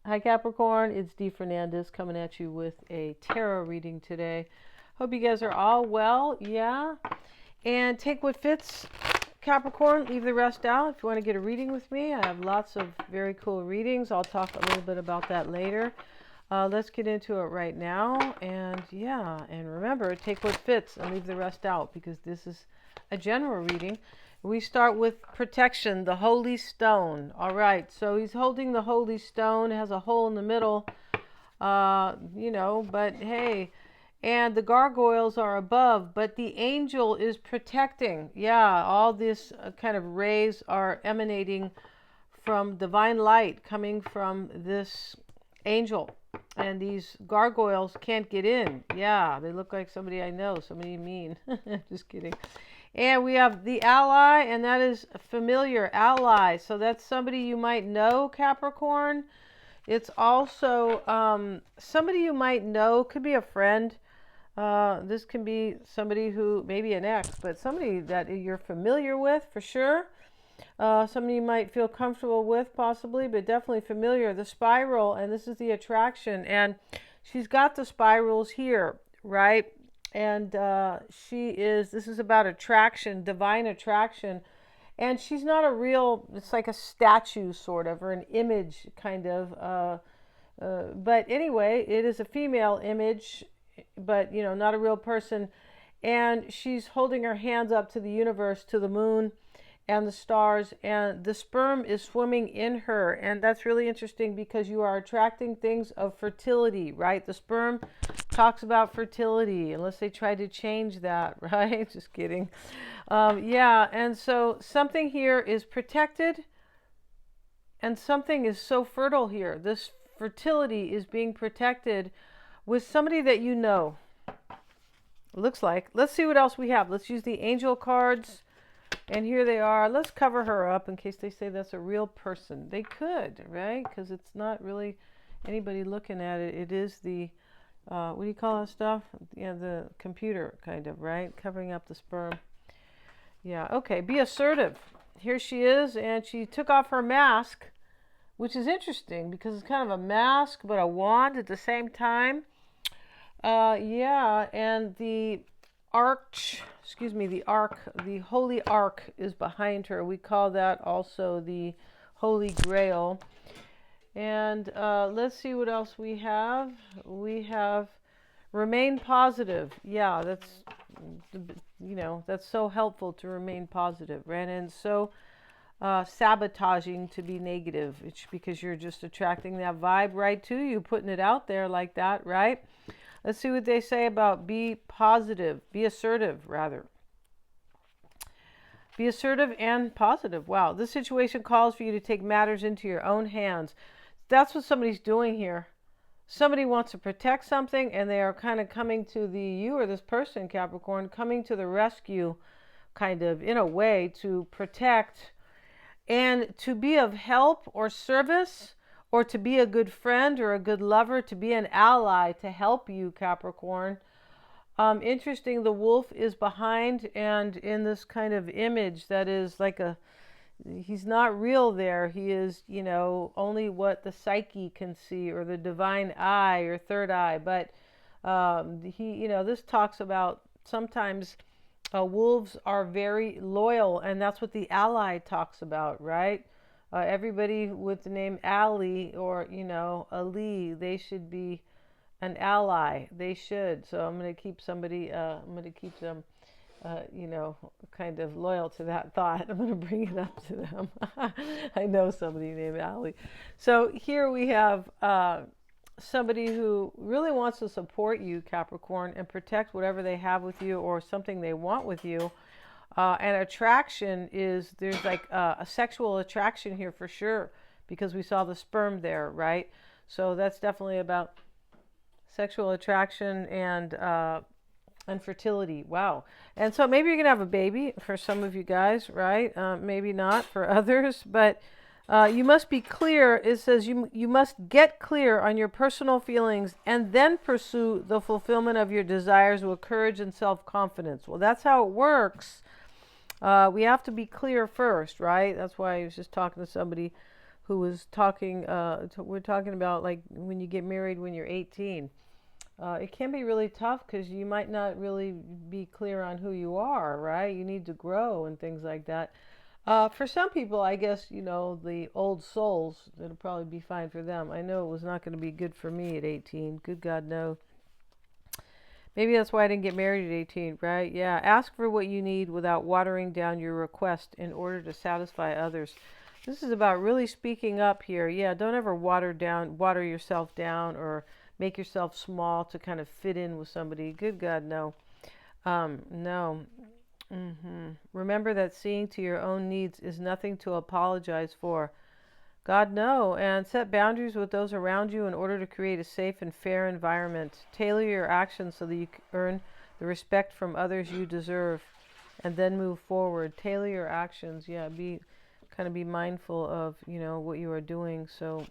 Hi Capricorn, it's Dee Fernandez coming at you with a tarot reading today. Hope you guys are all well, yeah. And take what fits, Capricorn, leave the rest out. If you want to get a reading with me, I have lots of very cool readings. I'll talk a little bit about that later. Let's get into it right now. And yeah, and remember, take what fits and leave the rest out because this is a general reading. We start with protection, the holy stone. All right, so he's holding the holy stone, it has a hole in the middle, but hey, and the gargoyles are above, but the angel is protecting. Yeah, all this kind of rays are emanating from divine light coming from this angel. And these gargoyles can't get in. Yeah, they look like somebody I know, somebody mean. Just kidding. And we have the ally, and that is familiar ally. So that's somebody you might know, Capricorn. It's also somebody you might know, could be a friend. This can be somebody who, maybe an ex, but somebody that you're familiar with for sure. Somebody you might feel comfortable with possibly, but definitely familiar. The spiral, and this is the attraction, and she's got the spirals here, right? And this is about attraction, divine attraction. And she's not a real, it's like a statue sort of, or an image kind of. But anyway, it is a female image, but, not a real person. And she's holding her hands up to the universe, to the moon and the stars, and the sperm is swimming in her. And that's really interesting because you are attracting things of fertility, right? The sperm talks about fertility, unless they try to change that, right? Just kidding. Yeah, and so something here is protected, and something is so fertile here. This fertility is being protected with somebody that you know. Looks like. Let's see what else we have. Let's use the angel cards. And here they are. Let's cover her up in case they say that's a real person. They could, right? Because it's not really anybody looking at it. It is the, what do you call that stuff? Yeah, the computer kind of, right? Covering up the sperm. Yeah, okay. Be assertive. Here she is, and she took off her mask, which is interesting because it's kind of a mask but a wand at the same time. Yeah, and the the holy ark is behind her. We call that also the Holy Grail. And let's see what else we have. We have remain positive. Yeah, that's so helpful to remain positive, right? And so sabotaging to be negative. It's because you're just attracting that vibe right to you, putting it out there like that, right? Let's see what they say about be positive, be assertive, rather. Be assertive and positive. Wow, this situation calls for you to take matters into your own hands. That's what somebody's doing here. Somebody wants to protect something, and they are kind of coming to you or this person, Capricorn, coming to the rescue, kind of, in a way, to protect and to be of help or service, or to be a good friend or a good lover, to be an ally to help you, Capricorn. Interesting, the wolf is behind and in this kind of image that is like he's not real there. He is, only what the psyche can see, or the divine eye or third eye. But this talks about sometimes wolves are very loyal, and that's what the ally talks about, right? Everybody with the name Ali or, Ali, they should be an ally. They should. So I'm going to keep them, kind of loyal to that thought. I'm going to bring it up to them. I know somebody named Ali. So here we have somebody who really wants to support you, Capricorn, and protect whatever they have with you or something they want with you. And attraction there's like a sexual attraction here for sure, because we saw the sperm there, right? So that's definitely about sexual attraction and fertility. Wow. And so maybe you're going to have a baby for some of you guys, right? Maybe not for others, but you must be clear. It says you must get clear on your personal feelings and then pursue the fulfillment of your desires with courage and self-confidence. Well, that's how it works. We have to be clear first, right? That's why I was just talking to somebody who was talking, we're talking about like when you get married when you're 18. It can be really tough because you might not really be clear on who you are, right? You need to grow and things like that. For some people, I guess, the old souls, it'll probably be fine for them. I know it was not going to be good for me at 18. Good God, no. Maybe that's why I didn't get married at 18, right? Yeah. Ask for what you need without watering down your request in order to satisfy others. This is about really speaking up here. Yeah, don't ever water yourself down or make yourself small to kind of fit in with somebody. Good God, no. No. Remember that seeing to your own needs is nothing to apologize for. God, no. And set boundaries with those around you in order to create a safe and fair environment. Tailor your actions so that you earn the respect from others you deserve, and then move forward. Tailor your actions. Yeah, be mindful of, what you are doing so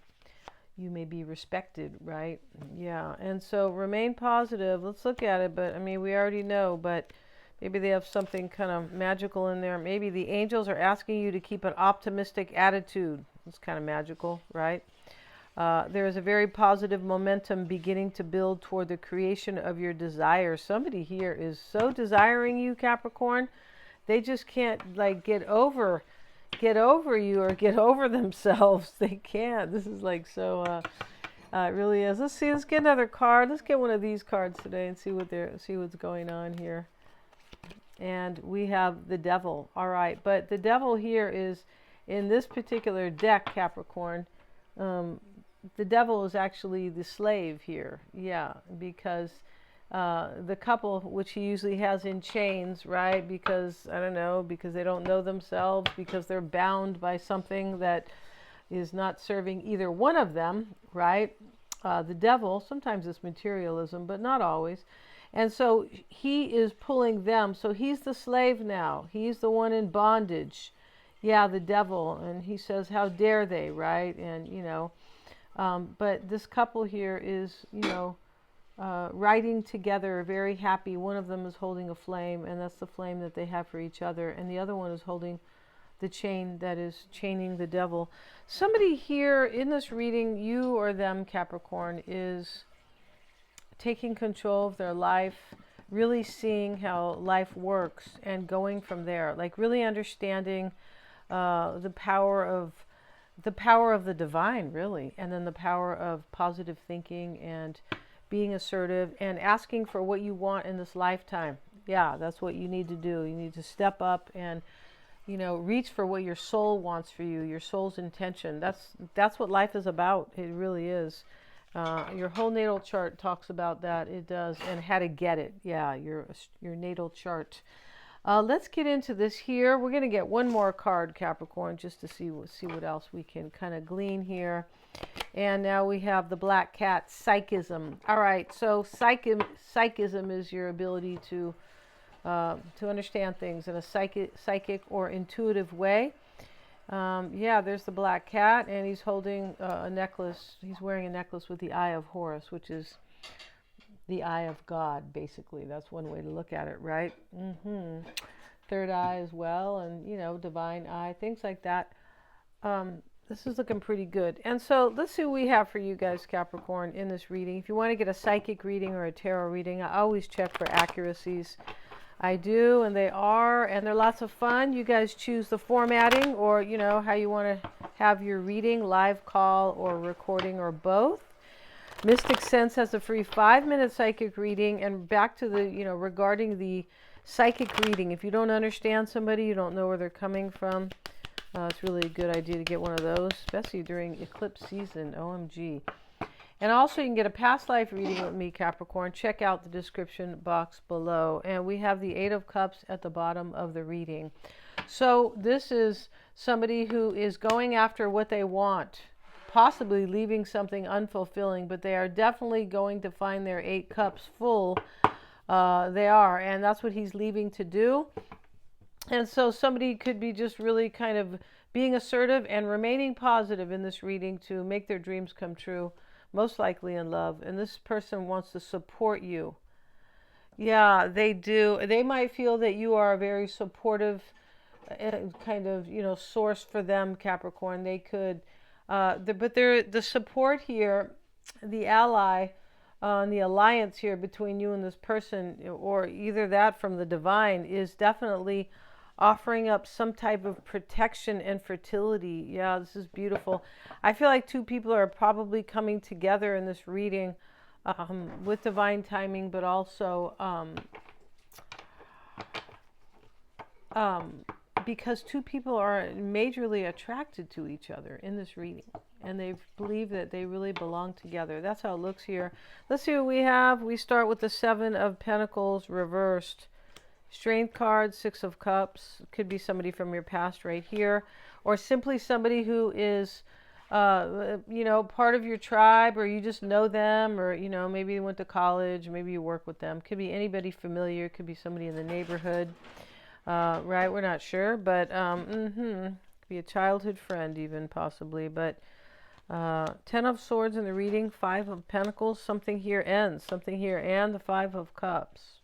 you may be respected, right? Yeah. And so remain positive. Let's look at it, but I mean, we already know, but maybe they have something kind of magical in there. Maybe the angels are asking you to keep an optimistic attitude. It's kind of magical, right? There is a very positive momentum beginning to build toward the creation of your desire. Somebody here is so desiring you, Capricorn. They just can't like get over you or get over themselves. They can't. This is like so. It really is. Let's see. Let's get another card. Let's get one of these cards today and see what's going on here. And we have the devil. All right, but the devil here is in this particular deck, Capricorn. The devil is actually the slave here. Yeah, because the couple, which he usually has in chains, right? Because, I don't know, because they don't know themselves, because they're bound by something that is not serving either one of them, right? The devil, sometimes it's materialism, but not always. And so he is pulling them. So he's the slave now. He's the one in bondage. Yeah, the devil. And he says, how dare they, right? And, but this couple here is, riding together, very happy. One of them is holding a flame, and that's the flame that they have for each other. And the other one is holding the chain that is chaining the devil. Somebody here in this reading, you or them, Capricorn, is taking control of their life, really seeing how life works and going from there, like really understanding the power of the divine, really, and then the power of positive thinking and being assertive and asking for what you want in this lifetime. Yeah, that's what you need to do. You need to step up and reach for what your soul wants for you, your soul's intention. That's what life is about. It really is. Your whole natal chart talks about that. It does, and how to get it. Yeah, your natal chart. Let's get into this here. We're going to get one more card, Capricorn, just to see what else we can kind of glean here. And now we have the black cat, psychism. All right, so psychism is your ability to understand things in a psychic or intuitive way. Yeah, there's the black cat, and he's holding a necklace. He's wearing a necklace with the eye of Horus, which is the eye of God, basically. That's one way to look at it, right? Third eye as well, and, divine eye, things like that. This is looking pretty good. And so let's see what we have for you guys, Capricorn, in this reading. If you want to get a psychic reading or a tarot reading, I always check for accuracies. I do, and they're lots of fun. You guys choose the formatting or, how you want to have your reading, live call or recording or both. Mystic Sense has a free 5-minute psychic reading. And back to the, regarding the psychic reading, if you don't understand somebody, you don't know where they're coming from, it's really a good idea to get one of those, especially during eclipse season. OMG. And also you can get a past life reading with me, Capricorn. Check out the description box below. And we have the 8 of Cups at the bottom of the reading. So this is somebody who is going after what they want, possibly leaving something unfulfilling, but they are definitely going to find their 8 cups full. They are, and that's what he's leaving to do. And so somebody could be just really kind of being assertive and remaining positive in this reading to make their dreams come true. Most likely in love, and this person wants to support you. Yeah, they do. They might feel that you are a very supportive kind of, source for them, Capricorn. They could But the support here, the ally, and the alliance here between you and this person, or either that from the divine, is definitely offering up some type of protection and fertility. Yeah, this is beautiful. I feel like two people are probably coming together in this reading with divine timing, but also um, because two people are majorly attracted to each other in this reading, and they believe that they really belong together. That's how it looks here. Let's see what we have. We start with the Seven of Pentacles reversed. Strength card, Six of Cups. Could be somebody from your past right here, or simply somebody who is part of your tribe, or you just know them, or maybe you went to college, maybe you work with them. Could be anybody familiar. Could be somebody in the neighborhood. Right, we're not sure, but could be a childhood friend even, possibly. But Ten of Swords in the reading, Five of Pentacles. Something here ends. Something here, and the Five of Cups.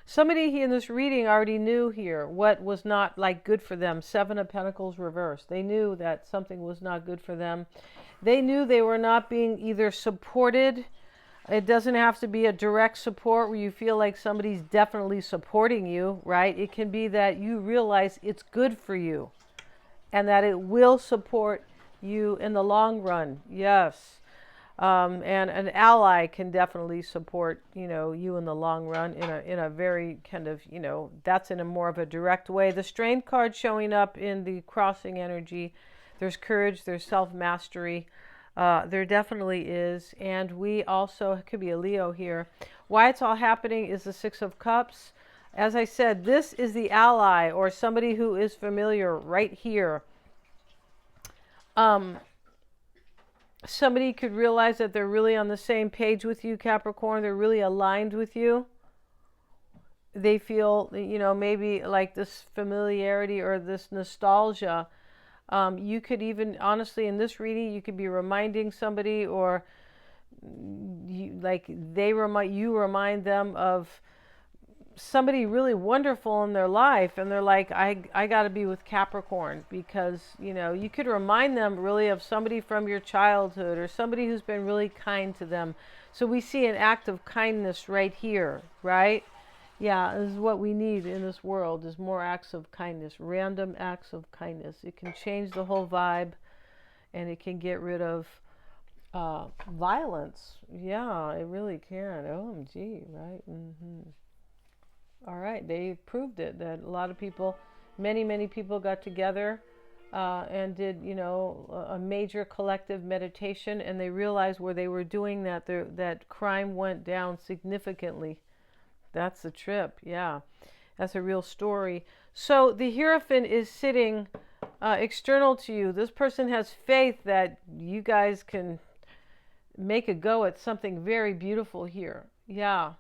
Somebody in this reading already knew here what was not like good for them. Seven of Pentacles reversed. They knew that something was not good for them. They knew they were not being either supported. It doesn't have to be a direct support where you feel like somebody's definitely supporting you, right? It can be that you realize it's good for you and that it will support you in the long run. Yes. And an ally can definitely support, you in the long run in a very kind of, that's in a more of a direct way. The Strength card showing up in the crossing energy. There's courage, there's self-mastery. There definitely is. And we also, it could be a Leo here. Why it's all happening is the Six of Cups. As I said, this is the ally or somebody who is familiar right here. Somebody could realize that they're really on the same page with you, Capricorn. They're really aligned with you. They feel, maybe like this familiarity or this nostalgia. You could even, honestly, in this reading, you could be reminding somebody, or you remind them of somebody really wonderful in their life, and they're like, I got to be with Capricorn, because you could remind them really of somebody from your childhood or somebody who's been really kind to them. So we see an act of kindness right here, right? Yeah, this is what we need in this world, is more acts of kindness, random acts of kindness. It can change the whole vibe, and it can get rid of violence. Yeah, it really can. OMG, right? All right, they proved it, that a lot of people, many people got together and did, a major collective meditation, and they realized where they were doing that, that crime went down significantly. That's the trip, yeah. That's a real story. So the Hierophant is sitting external to you. This person has faith that you guys can make a go at something very beautiful here. Yeah.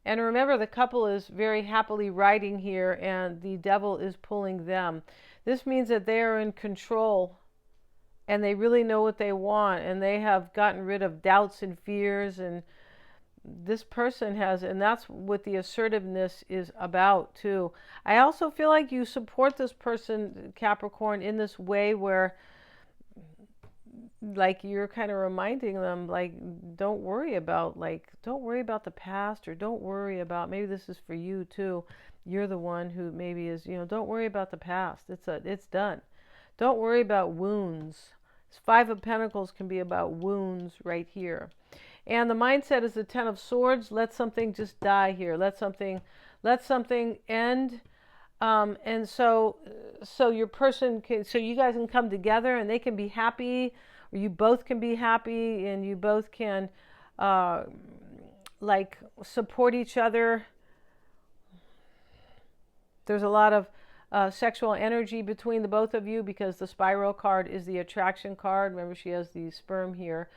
And remember, the couple is very happily riding here, and the devil is pulling them. This means that they are in control, and they really know what they want, and they have gotten rid of doubts and fears, and this person has, and that's what the assertiveness is about too. I also feel like you support this person, Capricorn, in this way where, like, you're kind of reminding them, like, don't worry about the past, or don't worry about, maybe this is for you too. You're the one who maybe is, don't worry about the past. It's done. Don't worry about wounds. Five of Pentacles can be about wounds right here. And the mindset is the Ten of Swords. Let something just die here. Let something end. And so your person can, so you guys can come together, and they can be happy, or you both can be happy, and you both can like support each other. There's a lot of sexual energy between the both of you, because the Spiral card is the attraction card. Remember, she has the sperm here.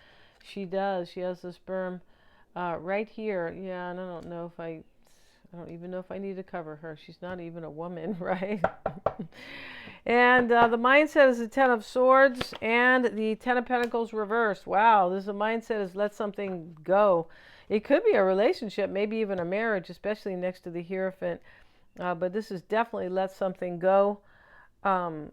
She does. She has the sperm right here. Yeah, and I don't even know if I need to cover her. She's not even a woman, right? And the mindset is the Ten of Swords and the Ten of Pentacles reversed. Wow, the mindset is let something go. It could be a relationship, maybe even a marriage, especially next to the Hierophant. But this is definitely let something go. Um,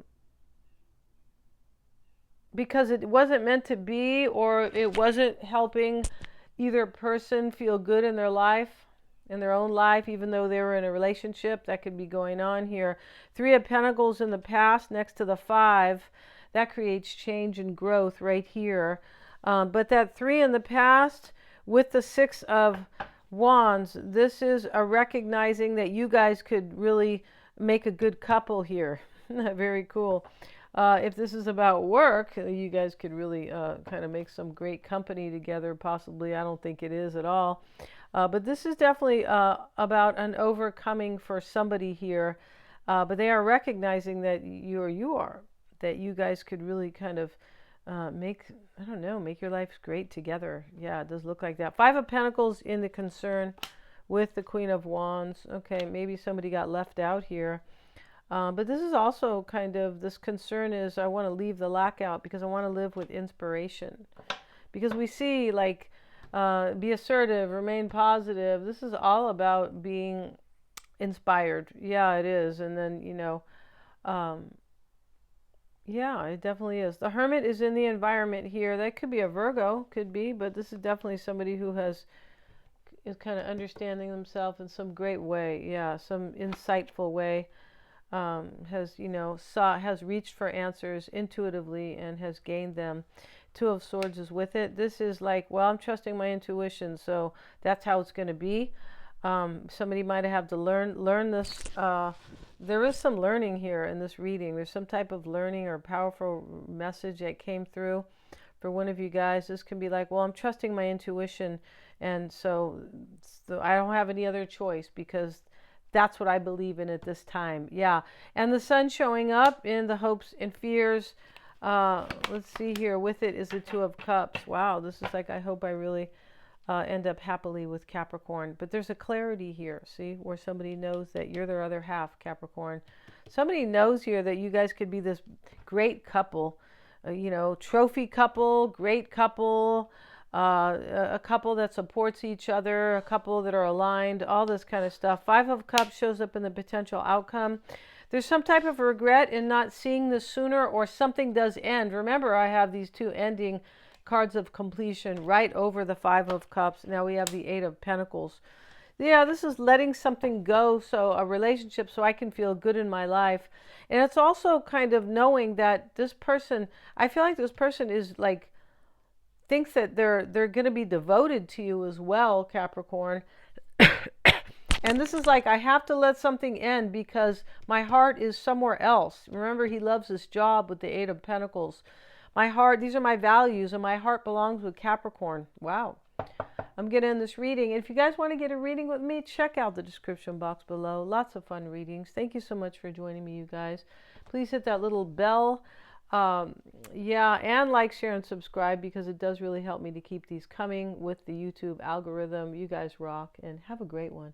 because it wasn't meant to be, or it wasn't helping either person feel good in their life, in their own life, even though they were in a relationship. That could be going on here. Three of Pentacles in the past next to the five, that creates change and growth right here. But that three in the past with the Six of Wands, this is a recognizing that you guys could really make a good couple here. Very cool. If this is about work, you guys could really kind of make some great company together, possibly. I don't think it is at all. But this is definitely about an overcoming for somebody here. But they are recognizing that you are, that you guys could really kind of make, I don't know, make your lives great together. Yeah, it does look like that. Five of Pentacles in the concern with the Queen of Wands. Okay, maybe somebody got left out here. But this is also kind of, this concern is I want to leave the lack out because I want to live with inspiration. Because we see like be assertive, remain positive. This is all about being inspired. Yeah, it is. And then, yeah, it definitely is. The Hermit is in the environment here. That could be a Virgo, could be, but this is definitely somebody who is kind of understanding themselves in some great way. Yeah, some insightful way. Has reached for answers intuitively and has gained them. Two of Swords is with it. This is like, well, I'm trusting my intuition, so that's how it's going to be. Somebody might have to learn this. There is some learning here in this reading. There's some type of learning or powerful message that came through for one of you guys. This can be like, well, I'm trusting my intuition, and so I don't have any other choice because that's what I believe in at this time. Yeah. And the Sun showing up in the hopes and fears. Let's see here. With it is the Two of Cups. Wow. This is like, I hope I really end up happily with Capricorn. But there's a clarity here. See, where somebody knows that you're their other half, Capricorn. Somebody knows here that you guys could be this great couple. Trophy couple, great couple. A couple that supports each other, a couple that are aligned, all this kind of stuff. Five of Cups shows up in the potential outcome. There's some type of regret in not seeing this sooner, or something does end. Remember, I have these two ending cards of completion right over the Five of Cups. Now we have the Eight of Pentacles. Yeah, this is letting something go, so a relationship, so I can feel good in my life. And it's also kind of knowing that this person, I feel like this person is like, thinks that they're going to be devoted to you as well, Capricorn. And this is like, I have to let something end because my heart is somewhere else. Remember, he loves his job with the Eight of Pentacles. My heart, these are my values, and my heart belongs with Capricorn. Wow. I'm getting this reading. And if you guys want to get a reading with me, check out the description box below. Lots of fun readings. Thank you so much for joining me, you guys. Please hit that little bell. Yeah, and like, share, and subscribe, because it does really help me to keep these coming with the YouTube algorithm. You guys rock, and have a great one.